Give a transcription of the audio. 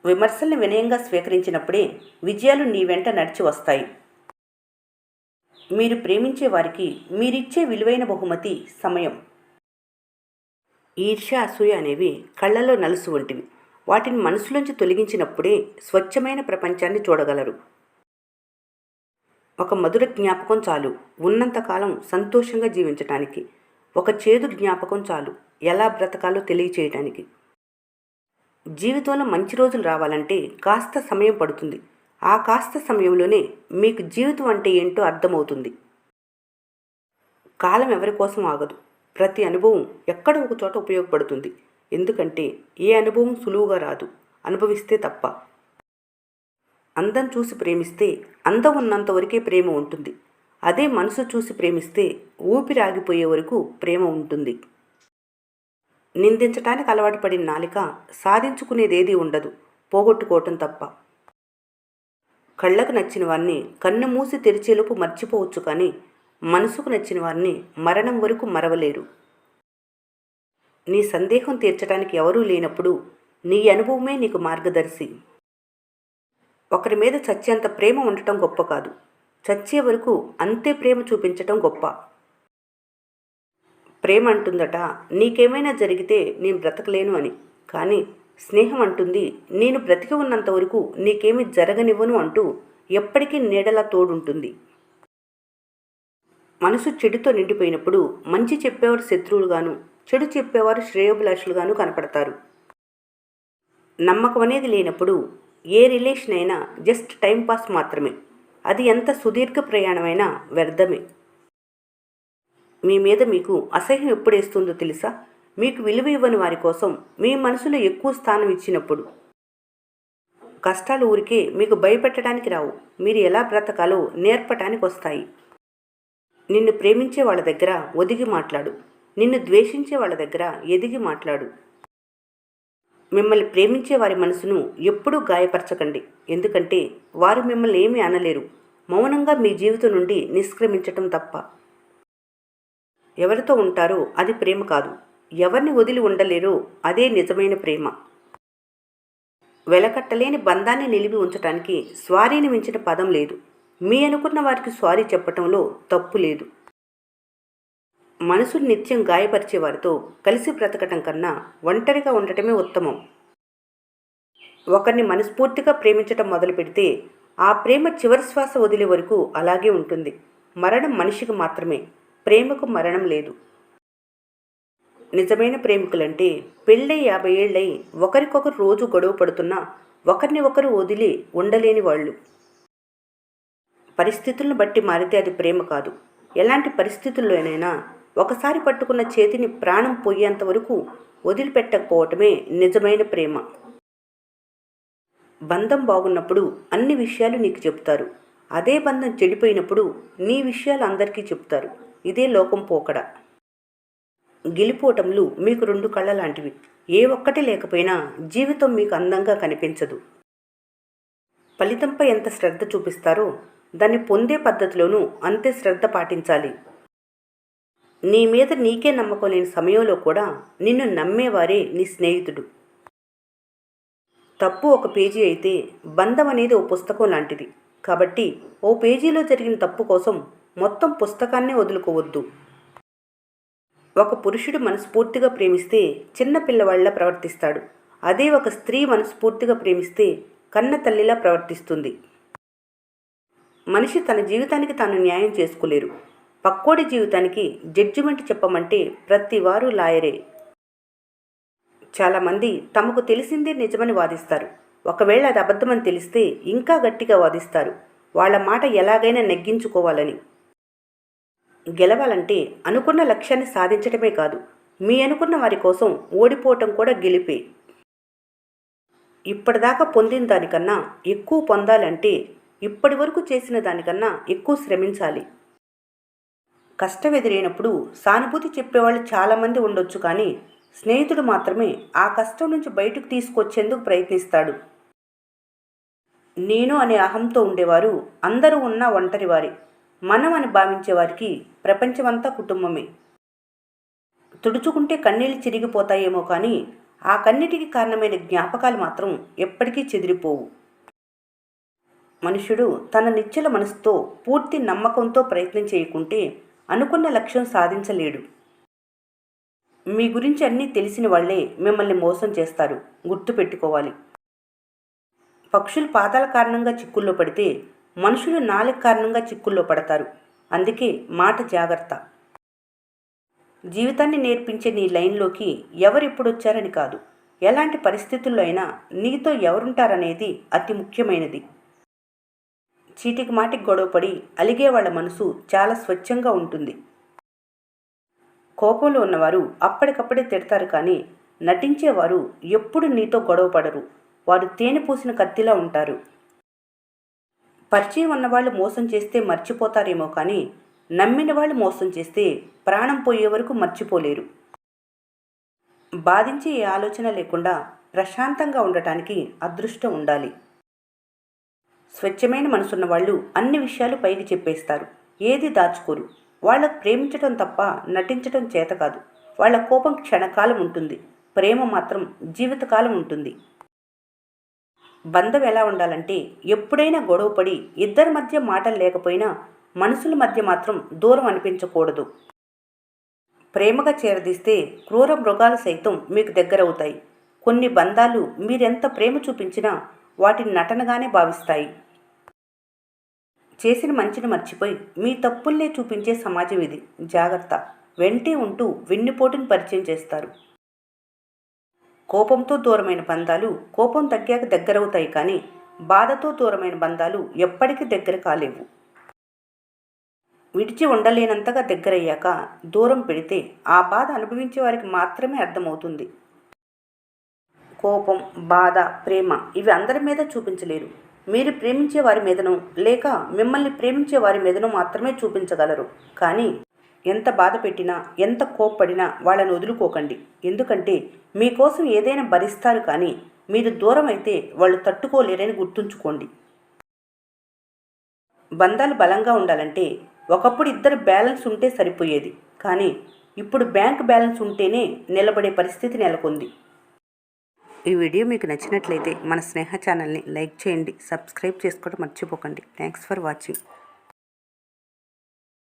విమర్శల్ని వినయంగా స్వీకరించినప్పుడే విజయాలు నీ వెంట నడిచి వస్తాయి. మీరు ప్రేమించే వారికి మీరిచ్చే విలువైన బహుమతి సమయం. ఈర్ష్య, అసూయ అనేవి కళ్ళలో నలుసు వంటివి. వాటిని మనసులోంచి తొలగించినప్పుడే స్వచ్ఛమైన ప్రపంచాన్ని చూడగలరు. ఒక మధుర జ్ఞాపకం చాలు ఉన్నంతకాలం సంతోషంగా జీవించటానికి. ఒక చేదు జ్ఞాపకం చాలు ఎలా బ్రతకాలో తెలియచేయటానికి. జీవితంలో మంచి రోజులు రావాలంటే కాస్త సమయం పడుతుంది. ఆ కాస్త సమయంలోనే మీకు జీవితం అంటే ఏంటో అర్థమవుతుంది. కాలం ఎవరి కోసం ఆగదు. ప్రతి అనుభవం ఎక్కడో ఒక చోట ఉపయోగపడుతుంది. ఎందుకంటే ఏ అనుభవం సులువుగా రాదు, అనుభవిస్తే తప్ప. అందం చూసి ప్రేమిస్తే అందం ఉన్నంత వరకే ప్రేమ ఉంటుంది. అదే మనసు చూసి ప్రేమిస్తే ఊపిరి ఆగిపోయే వరకు ప్రేమ ఉంటుంది. నిందించటానికి అలవాటు పడిన నాలిక సాధించుకునేదేదీ ఉండదు, పోగొట్టుకోవటం తప్ప. కళ్ళకు నచ్చిన వారిని కన్ను మూసి తెరిచేలోపు మర్చిపోవచ్చు, కానీ మనసుకు నచ్చిన వారిని మరణం వరకు మరవలేరు. నీ సందేహం తీర్చడానికి ఎవరూ లేనప్పుడు నీ అనుభవమే నీకు మార్గదర్శి. ఒకరి మీద చచ్చేంత ప్రేమ ఉండటం గొప్ప కాదు, చచ్చే వరకు అంతే ప్రేమ చూపించటం గొప్ప. ప్రేమ అంటుందట, నీకేమైనా జరిగితే నేను బ్రతకలేను అని. కానీ స్నేహం అంటుంది, నేను బ్రతికి ఉన్నంత వరకు నీకేమీ జరగనివ్వను అంటూ ఎప్పటికీ నీడలా తోడుంటుంది. మనసు చెడుతో నిండిపోయినప్పుడు మంచి చెప్పేవారు శత్రువులుగాను, చెడు చెప్పేవారు శ్రేయోభిలాషులుగాను కనపడతారు. నమ్మకం అనేది లేనప్పుడు ఏ రిలేషన్ అయినా జస్ట్ టైంపాస్ మాత్రమే. అది ఎంత సుదీర్ఘ ప్రయాణమైనా వ్యర్థమే. మీ మీద మీకు అసహ్యం ఎప్పుడేస్తుందో తెలుసా? మీకు విలువ ఇవ్వని వారి కోసం మీ మనసులో ఎక్కువ స్థానం ఇచ్చినప్పుడు. కష్టాలు ఊరికే మీకు భయపెట్టడానికి రావు, మీరు ఎలా బ్రతకాలో నేర్పటానికి వస్తాయి. నిన్ను ప్రేమించే వాళ్ళ దగ్గర ఒదిగి మాట్లాడు, నిన్ను ద్వేషించే వాళ్ళ దగ్గర ఎదిగి మాట్లాడు. మిమ్మల్ని ప్రేమించే వారి మనసును ఎప్పుడూ గాయపరచకండి, ఎందుకంటే వారు మిమ్మల్ని ఏమీ అనలేరు. మౌనంగా మీ జీవితం నుండి నిష్క్రమించటం తప్ప. ఎవరితో ఉంటారో అది ప్రేమ కాదు, ఎవరిని వదిలి ఉండలేరో అదే నిజమైన ప్రేమ. వెలకట్టలేని బంధాన్ని నిలిపి ఉంచటానికి స్వారీని మించిన పదం లేదు. మీ అనుకున్న వారికి సారీ చెప్పటంలో తప్పు లేదు. మనసును నిత్యం గాయపరిచే వారితో కలిసి బ్రతకటం కన్నా ఒంటరిగా ఉండటమే ఉత్తమం. ఒకరిని మనస్ఫూర్తిగా ప్రేమించటం మొదలు పెడితే ఆ ప్రేమ చివరి శ్వాస వదిలే వరకు అలాగే ఉంటుంది. మరణం మనిషికి మాత్రమే, ప్రేమకు మరణం లేదు. నిజమైన ప్రేమికులంటే పెళ్ళై 50 ఏళ్ళై ఒకరికొకరు రోజు గొడవ పడుతున్నా ఒకరిని ఒకరు వదిలి ఉండలేని వాళ్ళు. పరిస్థితులను బట్టి మారితే అది ప్రేమ కాదు. ఎలాంటి పరిస్థితుల్లోనైనా ఒకసారి పట్టుకున్న చేతిని ప్రాణం పోయేంత వరకు వదిలిపెట్టకపోవటమే నిజమైన ప్రేమ. బంధం బాగున్నప్పుడు అన్ని విషయాలు నీకు చెప్తారు. అదే బంధం చెడిపోయినప్పుడు నీ విషయాలు అందరికీ చెప్తారు. ఇదే లోకం పోకడ. గెలిపోవటంలు మీకు 2 కళ్ళ లాంటివి. ఏ ఒక్కటి లేకపోయినా జీవితం మీకు అందంగా కనిపించదు. ఫలితంపై ఎంత శ్రద్ధ చూపిస్తారో దాన్ని పొందే పద్ధతిలోనూ అంతే శ్రద్ధ పాటించాలి. నీ మీద నీకే నమ్మకం లేని సమయంలో కూడా నిన్ను నమ్మేవారే నీ స్నేహితుడు. తప్పు ఒక పేజీ అయితే బంధం అనేది ఓ పుస్తకం లాంటిది. కాబట్టి ఓ పేజీలో జరిగిన తప్పు కోసం మొత్తం పుస్తకాన్నే వదులుకోవద్దు. ఒక పురుషుడు మనస్ఫూర్తిగా ప్రేమిస్తే చిన్న పిల్లవాళ్లా ప్రవర్తిస్తాడు. అదే ఒక స్త్రీ మనస్ఫూర్తిగా ప్రేమిస్తే కన్న తల్లిలా ప్రవర్తిస్తుంది. మనిషి తన జీవితానికి తాను న్యాయం చేసుకోలేరు. పక్కోడి జీవితానికి జడ్జిమెంట్ చెప్పమంటే ప్రతి వారు లాయరే. చాలామంది తమకు తెలిసిందే నిజమని వాదిస్తారు. ఒకవేళ అది అబద్ధమని తెలిస్తే ఇంకా గట్టిగా వాదిస్తారు, వాళ్ళ మాట ఎలాగైనా నెగ్గించుకోవాలని. గెలవాలంటే అనుకున్న లక్ష్యాన్ని సాధించటమే కాదు, మీ అనుకున్న వారి కోసం ఓడిపోవటం కూడా గెలిపే. ఇప్పటిదాకా పొందిన దానికన్నా ఎక్కువ పొందాలంటే ఇప్పటి వరకు చేసిన దానికన్నా ఎక్కువ శ్రమించాలి. కష్టం ఎదురైనప్పుడు సానుభూతి చెప్పేవాళ్ళు చాలామంది ఉండొచ్చు, కానీ స్నేహితుడు మాత్రమే ఆ కష్టం నుంచి బయటకు తీసుకొచ్చేందుకు ప్రయత్నిస్తాడు. నేను అనే అహంతో ఉండేవారు అందరూ ఉన్న ఒంటరివారే. మనం అని భావించేవారికి ప్రపంచమంతా కుటుంబమే. తుడుచుకుంటే కన్నీళ్ళు చిరిగిపోతాయేమో కానీ ఆ కన్నిటికి కారణమైన జ్ఞాపకాలు మాత్రం ఎప్పటికీ చెదిరిపోవు. మనుషుడు తన నిశ్చల మనసుతో పూర్తి నమ్మకంతో ప్రయత్నం చేయకుంటే అనుకున్న లక్ష్యం సాధించలేడు. మీ గురించి అన్నీ తెలిసిన వాళ్లే మిమ్మల్ని మోసం చేస్తారు, గుర్తుపెట్టుకోవాలి. పక్షులు పాదాల కారణంగా చిక్కుల్లో పడితే మనుషులు నాలుక కారణంగా చిక్కుల్లో పడతారు. అందుకే మాట జాగ్రత్త. జీవితాన్ని నేర్పించే నీ లైన్లోకి ఎవరెప్పుడొచ్చారని కాదు, ఎలాంటి పరిస్థితుల్లో అయినా నీతో ఎవరుంటారనేది అతి ముఖ్యమైనది. చీటికి మాటికి గొడవపడి అలిగే వాళ్ళ మనసు చాలా స్వచ్ఛంగా ఉంటుంది. కోపంలో ఉన్నవారు అప్పటికప్పుడే తిడతారు, కానీ నటించేవారు ఎప్పుడు నీతో గొడవ పడరు. వారు తేనె పూసిన కత్తిలా ఉంటారు. పరిచయం ఉన్నవాళ్ళు మోసం చేస్తే మర్చిపోతారేమో, కానీ నమ్మిన వాళ్ళు మోసం చేస్తే ప్రాణం పోయే వరకు మర్చిపోలేరు. బాధించే ఏ ఆలోచన లేకుండా ప్రశాంతంగా ఉండటానికి అదృష్టం ఉండాలి. స్వచ్ఛమైన మనసున్న వాళ్ళు అన్ని విషయాలు పైకి చెప్పేస్తారు, ఏది దాచుకోరు. వాళ్ళకు ప్రేమించడం తప్ప నటించడం చేత కాదు. వాళ్ళ కోపం క్షణకాలం ఉంటుంది, ప్రేమ మాత్రం జీవితకాలం ఉంటుంది. బంధం ఎలా ఉండాలంటే ఎప్పుడైనా గొడవపడి ఇద్దరి మధ్య మాటలు లేకపోయినా మనసుల మధ్య మాత్రం దూరం అనిపించకూడదు. ప్రేమగా చేరదీస్తే క్రూర మృగాలు సైతం మీకు దగ్గరవుతాయి. కొన్ని బంధాలు మీరెంత ప్రేమ చూపించినా వాటిని నటనగానే భావిస్తాయి. చేసిన మంచిని మర్చిపోయి మీ తప్పుల్నే చూపించే సమాజం ఇది. జాగ్రత్త. వెంటే ఉంటూ వెన్నుపోటుని పరిచయం చేస్తారు. కోపంతో దూరమైన బంధాలు కోపం తగ్గాక దగ్గరవుతాయి, కానీ బాధతో దూరమైన బంధాలు ఎప్పటికీ దగ్గర కాలేవు. విడిచి ఉండలేనంతగా దగ్గరయ్యాక దూరం పెడితే ఆ బాధ అనుభవించే వారికి మాత్రమే అర్థమవుతుంది. కోపం, బాధ, ప్రేమ ఇవి అందరి మీద చూపించలేరు. మీరు ప్రేమించే వారి మీదనో లేక మిమ్మల్ని ప్రేమించే వారి మీదనో మాత్రమే చూపించగలరు. కానీ ఎంత బాధ పెట్టినా, ఎంత కోప్పడినా వాళ్ళని వదులుకోకండి. ఎందుకంటే మీకోసం ఏదైనా భరిస్తారు, కానీ మీరు దూరం అయితే వాళ్ళు తట్టుకోలేరని గుర్తుంచుకోండి. బంధాలు బలంగా ఉండాలంటే ఒకప్పుడు ఇద్దరు బ్యాలెన్స్ ఉంటే సరిపోయేది, కానీ ఇప్పుడు బ్యాంక్ బ్యాలెన్స్ ఉంటేనే నిలబడే పరిస్థితి నెలకొంది. ఈ వీడియో మీకు నచ్చినట్లయితే మన స్నేహ ఛానల్ని లైక్ చేయండి, సబ్స్క్రైబ్ చేసుకోవడం మర్చిపోకండి. Thanks for watching.